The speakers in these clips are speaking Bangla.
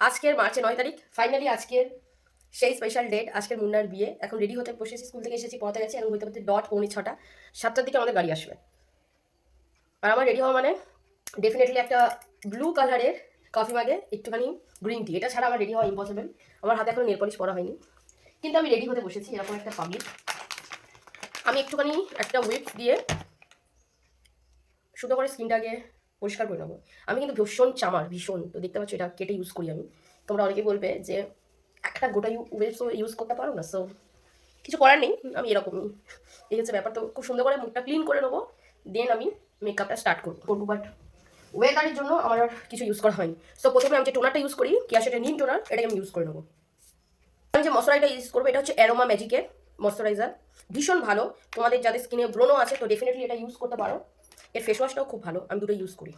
আজকের মার্চের 9 তারিখ ফাইনালি আজকের সেই স্পেশাল ডেট। আজকের মুন্নার বিয়ে। এখন রেডি হতে বসেছি, স্কুল থেকে এসেছি, পড়াতে গেছি, এখন হইতে হতে ডট 6:45 7টার দিকে আমাদের গাড়ি আসবে। আর আমার রেডি হওয়া মানে ডেফিনেটলি একটা ব্লু কালারের কফি মাগে একটুখানি গ্রিন টি, এটা ছাড়া আমার রেডি হওয়া ইম্পসিবল। আমার হাতে এখন নেল পলিশ পরা হয়নি, কিন্তু আমি রেডি হতে বসেছি এরকম একটা পাবলিক। আমি একটুখানি একটা হুইপ দিয়ে শুধু করে স্কিনটাকে পরিষ্কার করে নেবো। আমি কিন্তু ভীষণ চামার, ভীষণ, তো দেখতে পাচ্ছ এটা কেটে ইউজ করি আমি। তোমরা অনেকে বলবে যে একটা গোটা ওয়েবসও ইউজ করতে পারো না, সো কিছু করার নেই, আমি এরকমই। এই হচ্ছে ব্যাপার। তো খুব সুন্দর করে মুখটা ক্লিন করে নেবো, দেন আমি মেকআপটা স্টার্ট করবো। বাট ওয়েদারের জন্য আমার আর কিছু ইউজ করা হয়নি। সো প্রথমে আমি যে টোনারটা ইউজ করি, কেয়াশেটের নিম টোনার, এটাকে আমি ইউজ করে নেবো। আমি যে ময়শ্চারাইজারটা ইউজ করবো এটা হচ্ছে অ্যারোমা ম্যাজিকের ময়শ্চারাইজার, ভীষণ ভালো। তোমাদের যাদের স্কিনে ব্রণ আছে তো ডেফিনেটলি এটা ইউজ করতে পারো। এর ফেস ওয়াশটাও খুব ভালো, আমি দুটো ইউজ করি।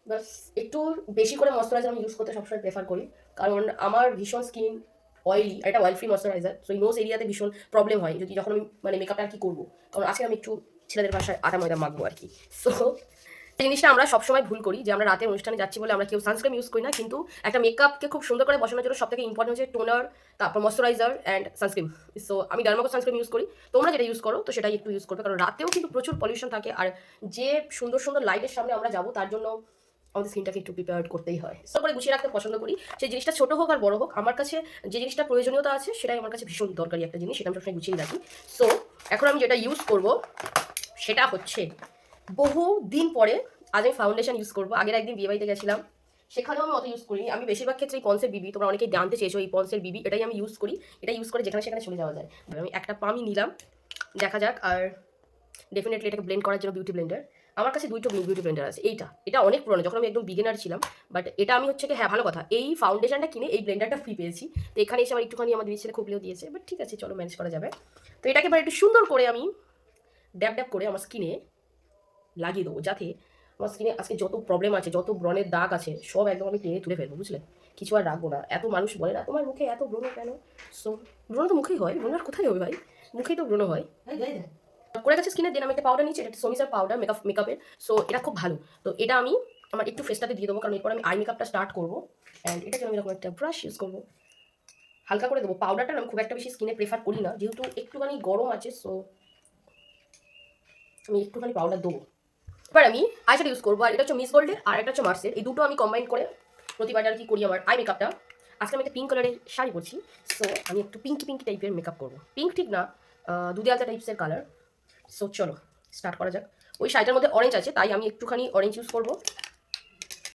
বাস একটু বেশি করে ময়শ্চারাইজার আমি ইউজ করতে সবসময় প্রেফার করি, কারণ আমার ভীষণ স্কিন অয়েলি, এটা অয়েল ফ্রি ময়শ্চারাইজার। সো এই নোজ এরিয়াতে ভীষণ প্রবলেম হয় যদি যখন আমি মানে মেকআপটা আর কি করবো, কারণ আজকে আমি একটু ছেলেদের ভাষায় আটা ময়দা মাখবো আর কি। সো এই জিনিসটা আমরা সবসময় ভুল করি যে আমরা রাতে অনুষ্ঠানে যাচ্ছি বলে আমরা কেউ সানস্ক্রিন ইউজ করি না, কিন্তু একটা মেকআপকে খুব সুন্দর করে বসানোর জন্য সব থেকে ইম্পর্টেন্ট হচ্ছে টোনার, তারপর ময়শ্চারাইজার অ্যান্ড সানস্ক্রিন। সো আমি ডার্মাকো সানস্ক্রিন ইউজ করি, তোমরা যেটা ইউজ করো তো সেটাই একটু ইউজ করবে, কারণ রাতেও কিন্তু প্রচুর পলিউশন থাকে, আর যে সুন্দর সুন্দর লাইটের সামনে আমরা যাবো তার জন্য আমাদের স্কিনটাকে একটু প্রিপেয়ার করতেই হয়। সো করে গুছিয়ে রাখতে পছন্দ করি। সেই জিনিসটা ছোটো হোক আর বড় হোক, আমার কাছে যে জিনিসটা প্রয়োজনীয়তা আছে সেটাই আমার কাছে ভীষণ দরকারি একটা জিনিস, সেটা আমি সবসময় গুছিয়ে রাখি। সো এখন আমি যেটা ইউজ করব সেটা হচ্ছে বহু দিন পরে আজ আমি ফাউন্ডেশন ইউজ করবো। আগের একদিন বিয়ে বাড়িতে গেছিলাম, সেখানেও আমি অত ইউজ করি। আমি বেশিরভাগ ক্ষেত্রে এই পন্সের বিবি, তোমরা অনেকেই জানতে চেয়েছো এই পন্সের বিবি, এটাই আমি ইউজ করি। এটা ইউজ করে যেখানে সেখানে চলে যাওয়া যায়। আমি একটা পামই নিলাম, দেখা যাক। আর ডেফিনেটলি এটাকে ব্লেন্ড করার জন্য বিউটি ব্লেন্ডার। আমার কাছে দুইটা বিউটি ব্লেন্ডার আছে। এটা অনেক পুরনো, যখন আমি একদম বিগিনার ছিলাম। বাট এটা আমি হচ্ছে কি, হ্যাঁ ভালো কথা, এই ফাউন্ডেশনটা কিনে এই ব্লেন্ডারটা ফ্রি পেয়েছি। তো এখানে এসে আমার একটুখানি আমার দিদি ছেলে খুবলেও দিয়েছে, বাট ঠিক আছে, চলো ম্যানেজ করা যাবে। তো এটাকে এবার একটু সুন্দর করে আমি ড্যাব ড্যাব করে আমার স্কিনে লাগিয়ে দেবো, যাতে আমার স্কিনে আজকে যত প্রবলেম আছে, যত ব্রণের দাগ আছে, সব একদম আমি টেনে তুলে ফেলবো, বুঝলে? কিছু আর রাখবো না। এত মানুষ বলে না তোমার মুখে এত ব্রণ কেন? সো ব্রণ তো মুখেই হয়, ব্রণ আর কোথায় হবে ভাই? মুখেই তো ব্রণ হয়। করে গেছে স্কিনে, দেন আমি একটা পাউডার নিচ্ছি, এটা সোমিসার পাউডার মেকআপের। সো এটা খুব ভালো। তো এটা আমি আমার একটু ফেসটাতে দিয়ে দেবো, কারণ এরপর আমি আই মেকআপটা স্টার্ট করবো। অ্যান্ড এটার জন্য আমি এরকম একটা ব্রাশ ইউজ করবো, হালকা করে দেবো। পাউডারটা আমি খুব একটা বেশি স্কিনে প্রেফার করি না, যেহেতু একটুখানি গরম আছে। সো আমি একটুখানি পাউডার দেবো। এবার আমি আইশ্যাডো ইউজ করবো, আর এটা হচ্ছে মিস গোল্ডের আর এটা হচ্ছে মার্সের। এই দুটো আমি কম্বাইন করে প্রতিবার আর কি করি আমার আই মেকআপটা। আজকে আমি একটা পিঙ্ক কালারের শাড়ি পরছি, সো আমি একটু পিঙ্কি পিঙ্কি টাইপের মেকআপ করবো। পিঙ্ক ঠিক না, দুধে আলতা টাইপসের কালার। সো চলো স্টার্ট করা যাক। ওই শাড়িটার মধ্যে অরেঞ্জ আছে, তাই আমি একটুখানি অরেঞ্জ ইউজ করবো।